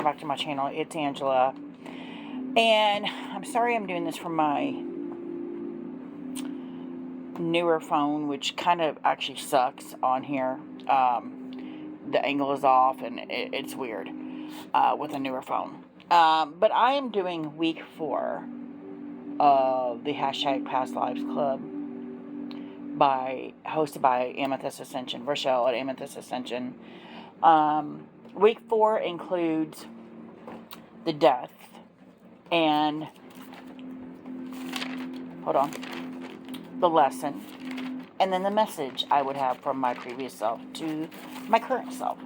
welcome back to my channel. It's Angela. And I'm sorry I'm doing this from my newer phone, which kind of actually sucks on here. The angle is off and it's weird with a newer phone. But I am doing week 4 of the hashtag Past Lives Club hosted by Amethyst Ascension, Rochelle at Amethyst Ascension. Week 4 includes the death and the lesson, and then the message I would have from my previous self to my current self.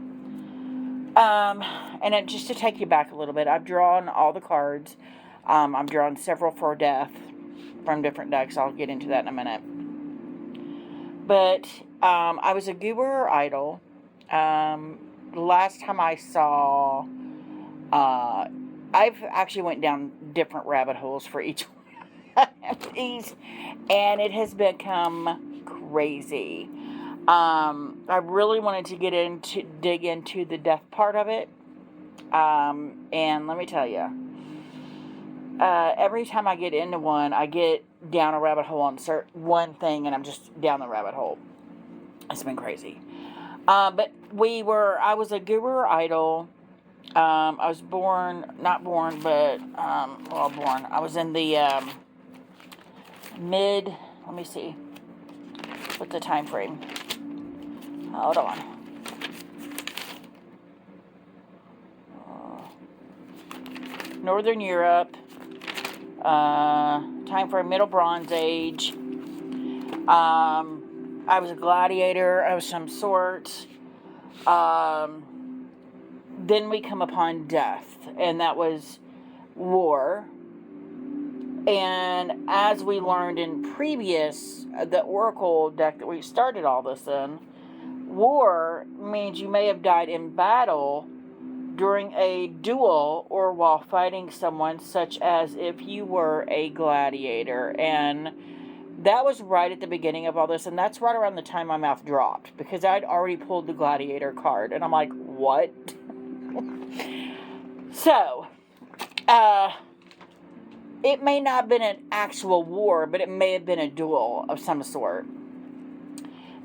And just to take you back a little bit, I've drawn all the cards. I've drawn several for death from different decks. I'll get into that in a minute. But I was a goober or idol. Last time I saw, I've actually went down different rabbit holes for each one of these, and it has become crazy. I really wanted to dig into the death part of it, and let me tell you, every time I get into one, I get down a rabbit hole on one thing, and I'm just down the rabbit hole. It's been crazy. But I was a goober idol. I was born. I was in the let me see, what's the time frame? Hold on. Northern Europe. Time for a Middle Bronze Age. I was a gladiator of some sort. Then we come upon death, and that was war. And as we learned in the Oracle deck that we started all this in, war means you may have died in battle, during a duel, or while fighting someone, such as if you were a gladiator. And that was right at the beginning of all this, and that's right around the time my mouth dropped, because I'd already pulled the gladiator card, and I'm like, what? So, it may not have been an actual war, but it may have been a duel of some sort.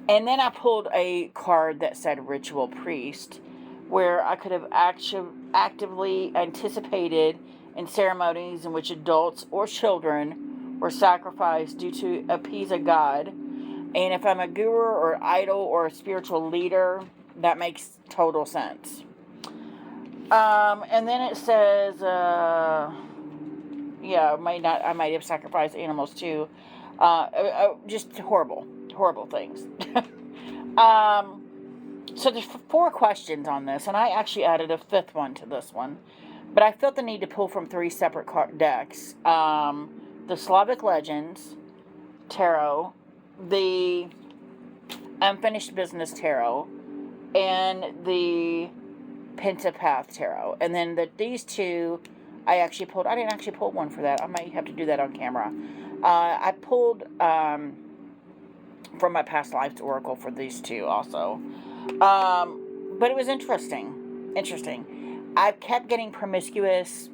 And then I pulled a card that said Ritual Priest, where I could have actively anticipated in ceremonies in which adults or children were sacrificed due to appease a god. And if I'm a guru or idol or a spiritual leader, that makes total sense. And then it says, I might have sacrificed animals too. Just horrible things. So there's 4 questions on this, and I actually added a 5th one to this one. But I felt the need to pull from 3 separate decks. The Slavic Legends Tarot, the Unfinished Business Tarot, and the Pentapath Tarot. And then these 2, I didn't actually pull one for that. I might have to do that on camera. I pulled from my Past Lives Oracle for these 2 also. But it was interesting. I've kept getting promiscuous,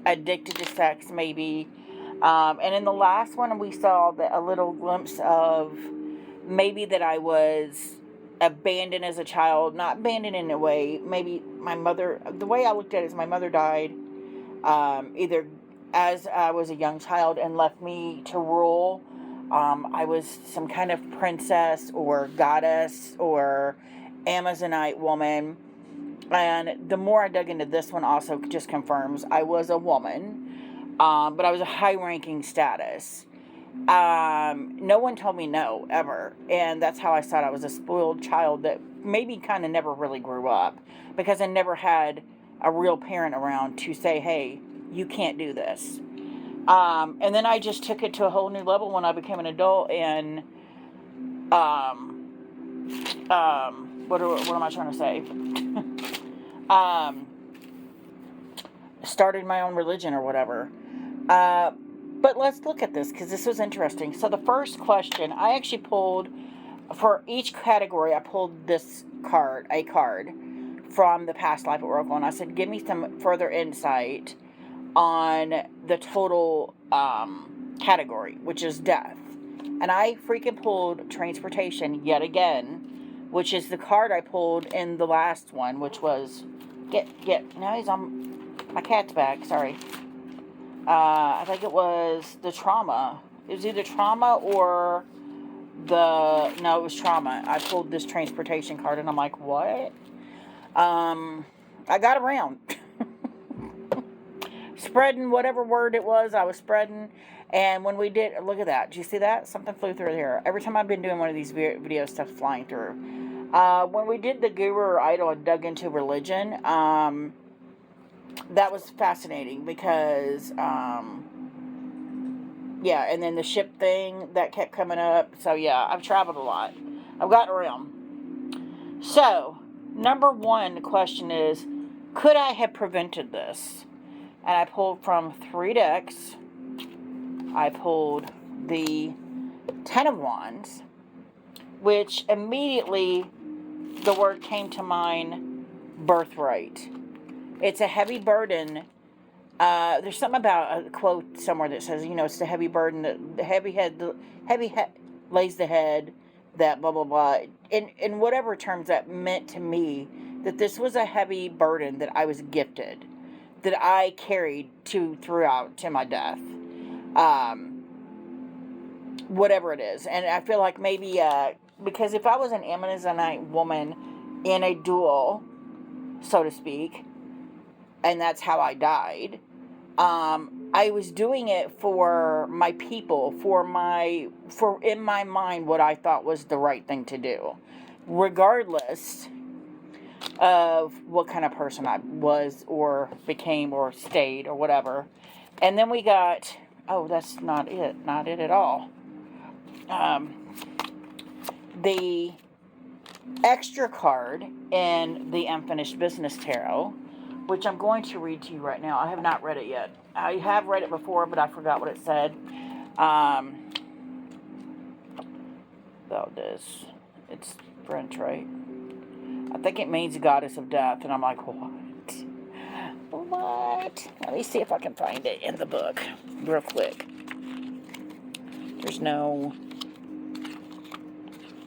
addicted to sex, maybe. And in the last one, we saw a little glimpse of maybe that I was abandoned as a child. Not abandoned in a way. Maybe the way I looked at it is my mother died either as I was a young child and left me to rule. I was some kind of princess or goddess or Amazonite woman. And the more I dug into this one, also just confirms I was a woman, but I was a high-ranking status. No one told me no, ever. And that's how I thought I was a spoiled child that maybe kind of never really grew up, because I never had a real parent around to say, hey, you can't do this. And then I just took it to a whole new level when I became an adult, and what am I trying to say? Started my own religion or whatever. But let's look at this, because this was interesting. So the first question, I actually pulled, for each category, I pulled a card from the past life oracle, and I said, give me some further insight on the total category, which is death. And I freaking pulled transportation yet again, which is the card I pulled in the last one, which was now he's on my cat's back, sorry. I think it was the trauma. It was either trauma or it was trauma. I pulled this transportation card and I'm like, what? I got around. Spreading whatever word it was, I was spreading. And when we did, look at that. Did you see that? Something flew through here. Every time I've been doing one of these videos, stuff's flying through. When we did the guru or idol and dug into religion, that was fascinating because, yeah, and then the ship thing, that kept coming up. So, yeah, I've traveled a lot. I've gotten around. So, number one question is, could I have prevented this? And I pulled from 3 decks. I pulled the 10 of Wands, which immediately the word came to mind, birthright. It's a heavy burden. There's something about a quote somewhere that says, it's the heavy burden, the heavy head lays the head, that blah, blah, blah. In whatever terms that meant to me, that this was a heavy burden that I was gifted, that I carried throughout to my death. Whatever it is. And I feel like maybe, because if I was an Amazonite woman in a duel, so to speak, and that's how I died, I was doing it for my people, for in my mind what I thought was the right thing to do, regardless of what kind of person I was or became or stayed or whatever. And then we got, that's not it at all. The extra card in the Unfinished Business Tarot, which I'm going to read to you right now. I have not read it yet. I have read it before, but I forgot what it said. It's French, right? I think it means goddess of death, and I'm like, what? What? Let me see if I can find it in the book real quick. There's no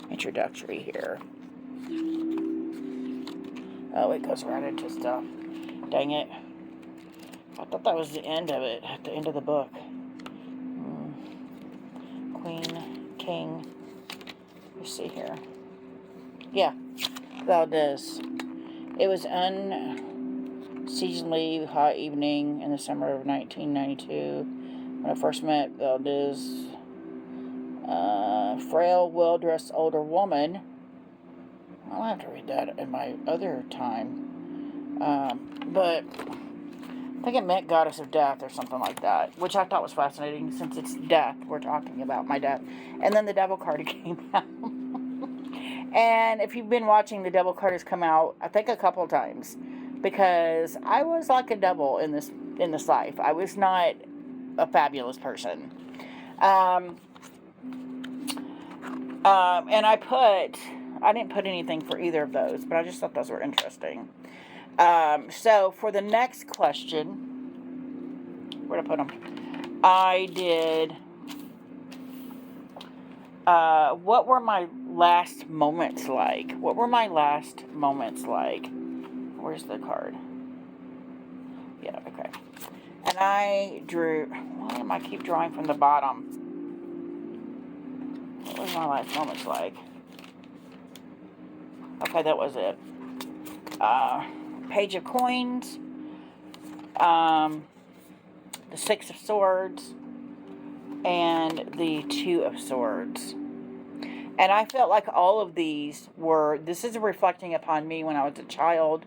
introductory here. Oh, it goes right into stuff. Dang it. I thought that was the end of it, at the end of the book. Queen, King. Let's see here. Yeah, Valdez. It was unseasonably hot evening in the summer of 1992 when I first met Valdez. Frail, well-dressed older woman. I'll have to read that in my other time. But I think it meant goddess of death or something like that, which I thought was fascinating since it's death. We're talking about my death. And then the devil card came out. And if you've been watching, the devil card has come out, I think, a couple of times, because I was like a devil in this life. I was not a fabulous person. And I didn't put anything for either of those, but I just thought those were interesting. So for the next question, where'd I put them? I did, what were my last moments like? What were my last moments like? Where's the card? Yeah, okay. And I drew, why am I keep drawing from the bottom? What was my last moments like? Okay, that was it. Page of Coins, the 6 of Swords, and the 2 of Swords. And I felt like all of these this is reflecting upon me when I was a child,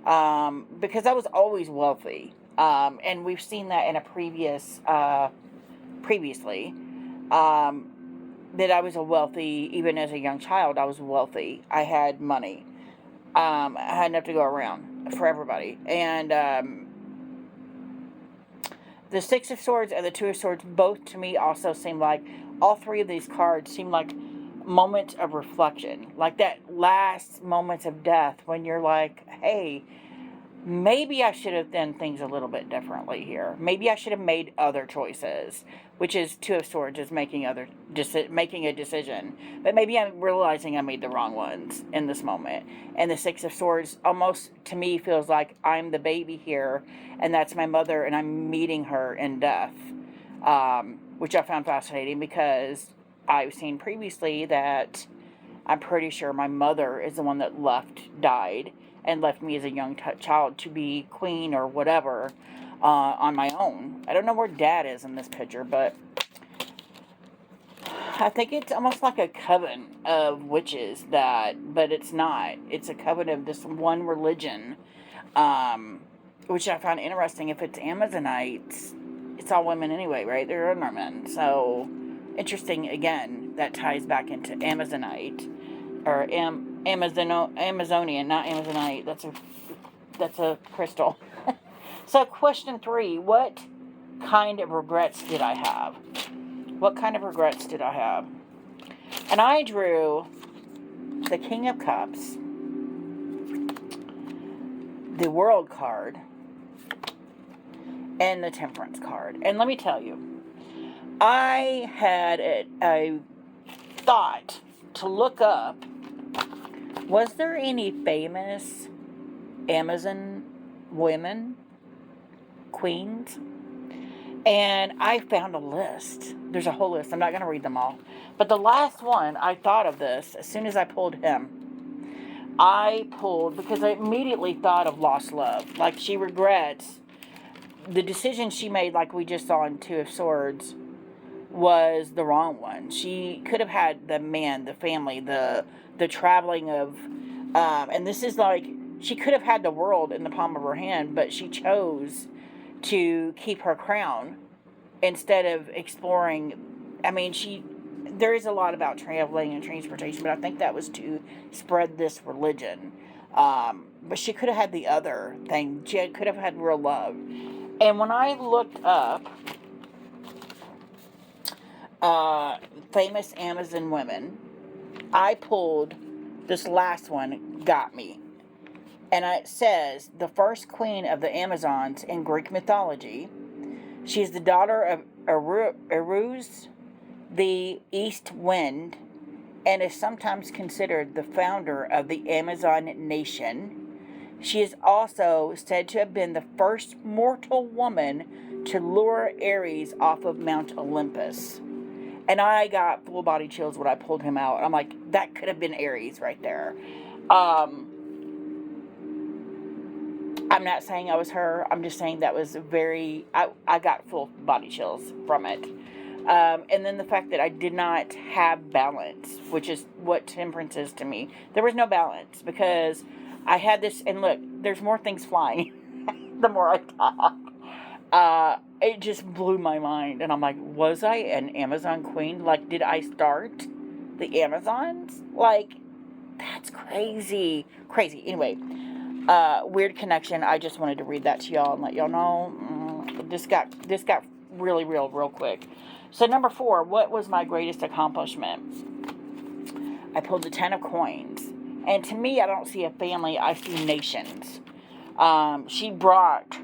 because I was always wealthy. And we've seen that in a previously, that I was even as a young child, I was wealthy. I had money. I had enough to go around for everybody. And the 6 of Swords and the 2 of Swords, both to me also seem like, all 3 of these cards seem like moments of reflection, like that last moments of death when you're like, hey, maybe I should have done things a little bit differently here. Maybe I should have made other choices, which is Two of Swords, is making a decision. But maybe I'm realizing I made the wrong ones in this moment. And the Six of Swords almost, to me, feels like I'm the baby here, and that's my mother, and I'm meeting her in death, which I found fascinating because I've seen previously that I'm pretty sure my mother is the one that died, and left me as a young child to be queen or whatever on my own. I don't know where Dad is in this picture, but I think it's almost like a coven of witches but it's not. It's a coven of this one religion, which I found interesting. If it's Amazonites, it's all women anyway, right? There are no men. So, interesting, again, that ties back into Amazonite. Or Amazonian, not Amazonite. That's a crystal. So question 3, what kind of regrets did I have? What kind of regrets did I have? And I drew the King of Cups, the World card, and the Temperance card. And let me tell you, I had a thought to look up, was there any famous Amazon women, queens? And I found a list. There's a whole list. I'm not going to read them all. But the last one, I thought of this as soon as I pulled him. Because I immediately thought of lost love. Like, she regrets the decision she made, like we just saw in Two of Swords, was the wrong one. She could have had the man, the family, the traveling of, and this is like, she could have had the world in the palm of her hand, but she chose to keep her crown instead of exploring. I mean, there is a lot about traveling and transportation, but I think that was to spread this religion. But she could have had the other thing. She could have had real love. And when I looked up famous Amazon women, I pulled this last one, got me. And it says, the first queen of the Amazons in Greek mythology. She is the daughter of Eruz, the East Wind, and is sometimes considered the founder of the Amazon nation. She is also said to have been the first mortal woman to lure Ares off of Mount Olympus. And I got full body chills when I pulled him out. I'm like, that could have been Ares right there. I'm not saying I was her. I'm just saying that was I got full body chills from it. And then the fact that I did not have balance, which is what temperance is to me. There was no balance because I had this, and look, there's more things flying the more I talk. It just blew my mind. And I'm like, was I an Amazon queen? Like, did I start the Amazons? Like, that's crazy. Crazy. Anyway, weird connection. I just wanted to read that to y'all and let y'all know. This got really real quick. So number 4, what was my greatest accomplishment? I pulled the 10 of coins. And to me, I don't see a family, I see nations. She brought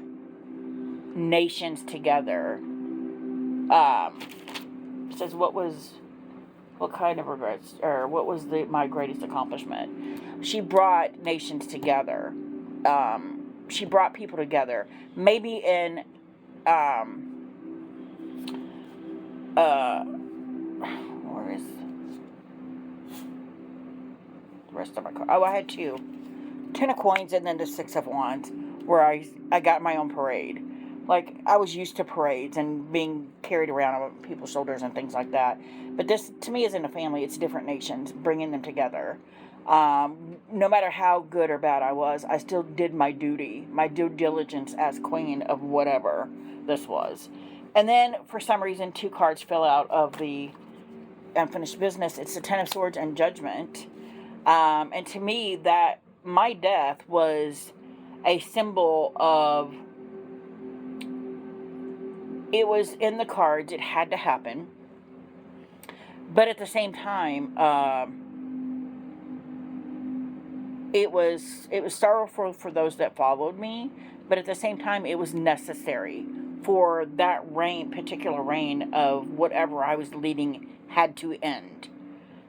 nations together. Says what kind of regrets, or what was my greatest accomplishment? She brought nations together. She brought people together. Maybe in, where is the rest of my card? Oh, I had 2. 10 of coins and then the 6 of wands, where I got my own parade. Like, I was used to parades and being carried around on people's shoulders and things like that. But this, to me, isn't a family. It's different nations, bringing them together. No matter how good or bad I was, I still did my duty, my due diligence as queen of whatever this was. And then, for some reason, 2 cards fell out of the unfinished business. It's the 10 of Swords and Judgment. And to me, that my death was a symbol of, it was in the cards, it had to happen. But at the same time, it was sorrowful for those that followed me, but at the same time, it was necessary for that particular reign of whatever I was leading had to end.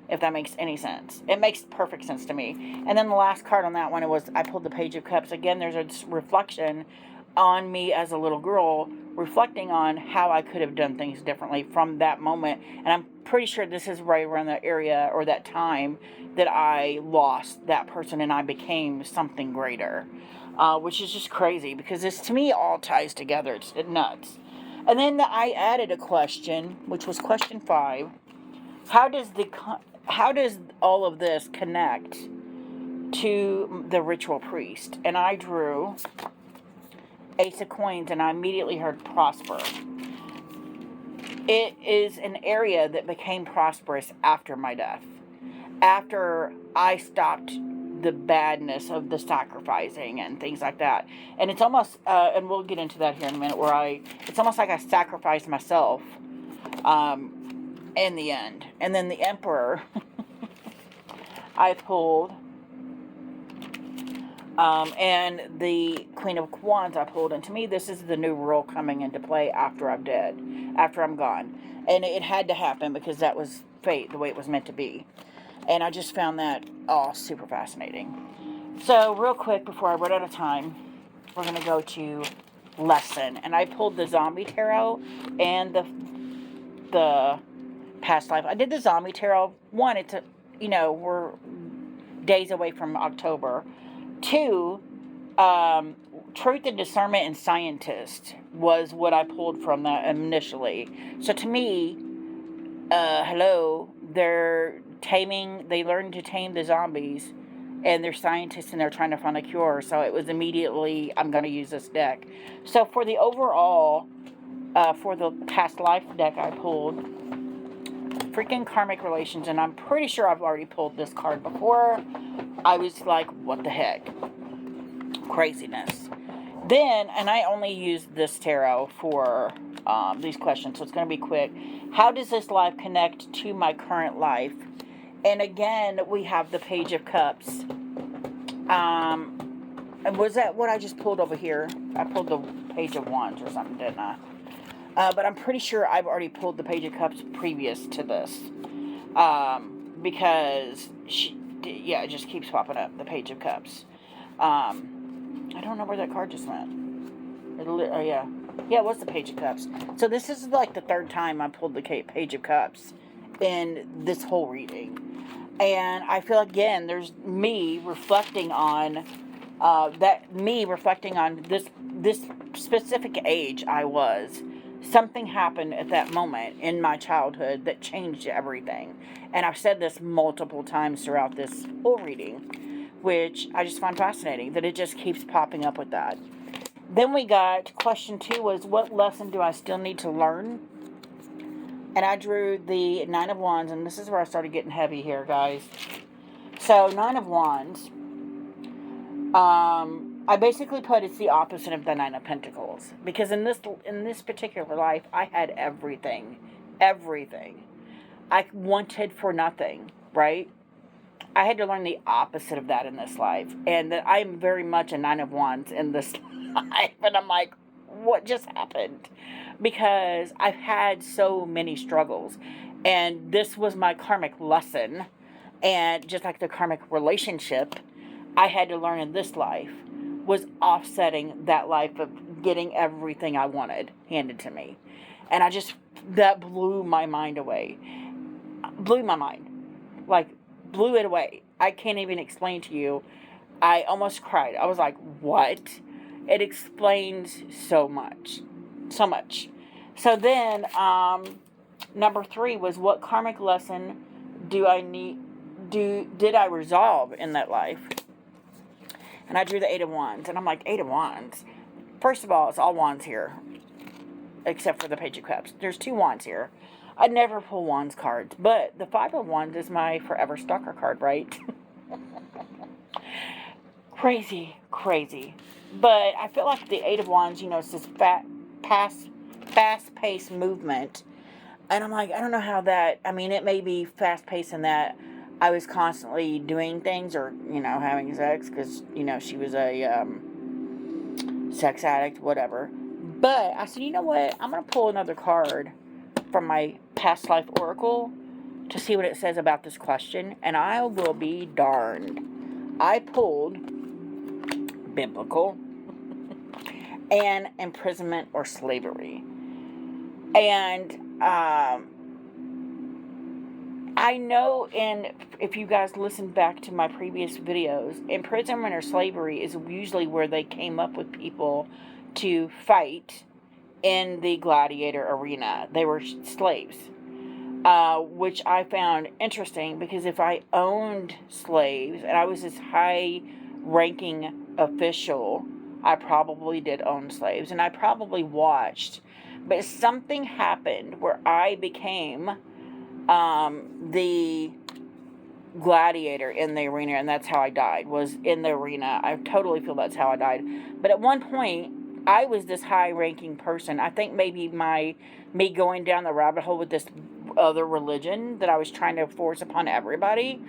If that makes any sense. It makes perfect sense to me. And then the last card on that one, I pulled the Page of Cups. Again, there's a reflection on me as a little girl, reflecting on how I could have done things differently from that moment. And I'm pretty sure this is right around that area or that time that I lost that person and I became something greater. Which is just crazy because this, to me, all ties together. It's nuts. And then I added a question, which was question 5. How does all of this connect to the ritual priest? And I drew Ace of Coins, and I immediately heard prosper. It is an area that became prosperous after my death. After I stopped the badness of the sacrificing and things like that. And it's almost, and we'll get into that here in a minute, it's almost like I sacrificed myself in the end. And then the Emperor, I pulled, and the Queen of Wands I pulled. And to me, this is the new rule coming into play after I'm dead, after I'm gone. And it had to happen because that was fate, the way it was meant to be. And I just found that all super fascinating. So real quick, before I run out of time, we're going to go to lesson. And I pulled the Zombie Tarot and the past life. I did the Zombie Tarot. One, it's we're days away from October. 2, Truth and Discernment and Scientist was what I pulled from that initially. So to me, they learned to tame the zombies, and they're scientists and they're trying to find a cure. So it was immediately, I'm going to use this deck. So for the overall, for the past life deck I pulled, freaking Karmic Relations, and I'm pretty sure I've already pulled this card before. I was like, what the heck? Craziness. Then, and I only used this tarot for these questions, so it's going to be quick. How does this life connect to my current life? And again, we have the Page of Cups. And was that what I just pulled over here? I pulled the Page of Wands or something, didn't I? But I'm pretty sure I've already pulled the Page of Cups previous to this. Because, it just keeps popping up, the Page of Cups. I don't know where that card just went. Yeah, it was the Page of Cups. So this is like the 3rd time I pulled the Page of Cups in this whole reading. And I feel, again, there's me reflecting on this specific age I was. Something happened at that moment in my childhood that changed everything. And I've said this multiple times throughout this whole reading, which I just find fascinating, that it just keeps popping up with that. Then we got question 2 was, what lesson do I still need to learn? And I drew the 9 of Wands, and this is where I started getting heavy here, guys. So, 9 of Wands, I basically put it's the opposite of the 9 of Pentacles. Because in this particular life, I had everything. Everything. I wanted for nothing, right? I had to learn the opposite of that in this life. And that I'm very much a 9 of Wands in this life. And I'm like, what just happened? Because I've had so many struggles. And this was my karmic lesson. And just like the karmic relationship I had to learn in this life was offsetting that life of getting everything I wanted handed to me. And that blew my mind away. Blew my mind. Like, blew it away. I can't even explain to you. I almost cried. I was like, what? It explains so much. So much. So then, number 3 was, what karmic lesson did I resolve in that life? And I drew the 8 of Wands. And I'm like, 8 of Wands? First of all, it's all Wands here. Except for the Page of Cups. There's 2 Wands here. I never pull Wands cards. But the 5 of Wands is my forever stalker card, right? Crazy. But I feel like the 8 of Wands, it's this fast-paced movement And I'm like, I don't know how that, I mean, it may be fast paced in that I was constantly doing things or, having sex because, she was a sex addict, whatever. But I said, you know what? I'm going to pull another card from my past life oracle to see what it says about this question. And I will be darned. I pulled biblical and imprisonment or slavery. And I know, and if you guys listen back to my previous videos, imprisonment or slavery is usually where they came up with people to fight in the gladiator arena. They were slaves, which I found interesting because if I owned slaves and I was this high-ranking official, I probably did own slaves, and I probably watched. But something happened where I became the gladiator in the arena, and that's how I died, was in the arena. I totally feel that's how I died. But at one point, I was this high-ranking person. I think maybe me going down the rabbit hole with this other religion that I was trying to force upon everybody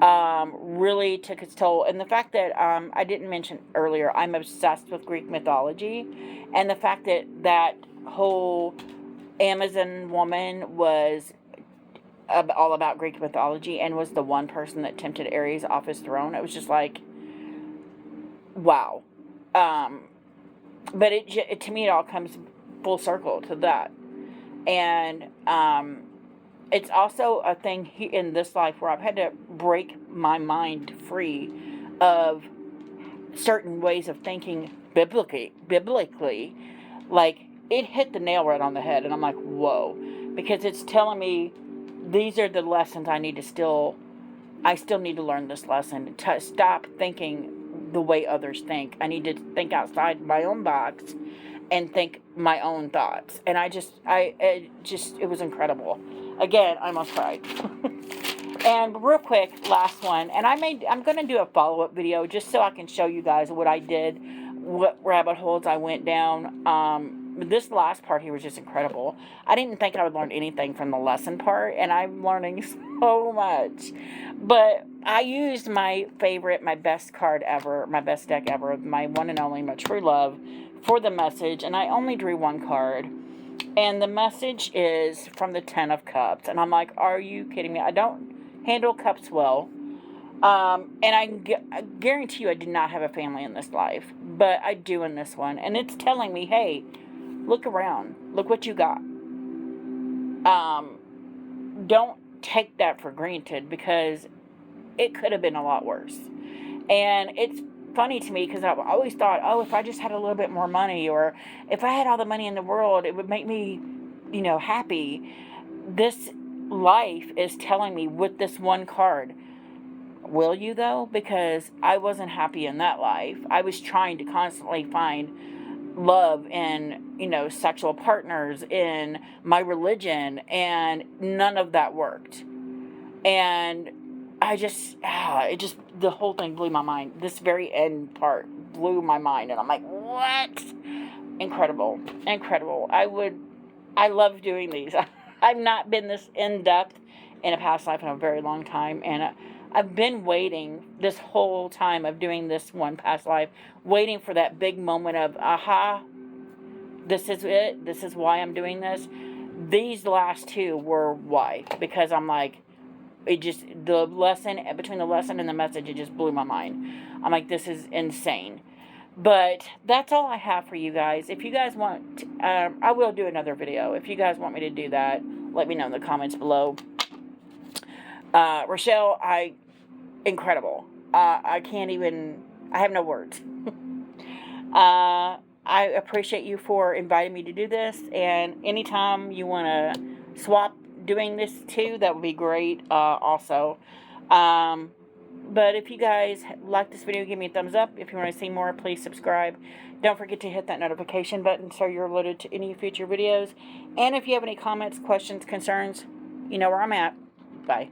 really took its toll. And the fact that I didn't mention earlier, I'm obsessed with Greek mythology, and the fact that that whole Amazon woman was all about Greek mythology and was the one person that tempted Ares off his throne. It was just like, wow. But it to me, it all comes full circle to that. And it's also a thing in this life where I've had to break my mind free of certain ways of thinking biblically. Like, it hit the nail right on the head, and I'm like, whoa. Because it's telling me these are the lessons I still need to learn this lesson. To stop thinking the way others think. I need to think outside my own box and think my own thoughts. And it was incredible. Again, I almost cried. And real quick, last one. And I'm going to do a follow-up video just so I can show you guys what I did, what rabbit holes I went down. This last part here was just incredible. I didn't think I would learn anything from the lesson part, and I'm learning so much. But I used my best card ever, my best deck ever, my one and only, my true love, for the message, and I only drew one card. And the message is from the Ten of Cups. And I'm like, are you kidding me? I don't handle cups well. And I guarantee you I did not have a family in this life. But I do in this one. And it's telling me, hey, look around. Look what you got. Don't take that for granted because it could have been a lot worse. And it's funny to me because I've always thought, oh, if I just had a little bit more money, or if I had all the money in the world, it would make me, happy. This life is telling me with this one card, will you though? Because I wasn't happy in that life. I was trying to constantly find love in, sexual partners, in my religion, and none of that worked. And the whole thing blew my mind. This very end part blew my mind. And I'm like, what? Incredible. I love doing these. I've not been this in-depth in a past life in a very long time. And I've been waiting this whole time of doing this one past life, waiting for that big moment of, aha, this is it. This is why I'm doing this. These last two were why. Because I'm like, between the lesson and the message, it just blew my mind. I'm like, this is insane. But that's all I have for you guys. If you guys want, I will do another video. If you guys want me to do that, let me know in the comments below. Rochelle, incredible. I have no words. I appreciate you for inviting me to do this. And anytime you want to swap doing this too, that would be great also. But if you guys like this video, give me a thumbs up. If you want to see more, please subscribe. Don't forget to hit that notification button so you're alerted to any future videos. And if you have any comments, questions, concerns, you know where I'm at. Bye.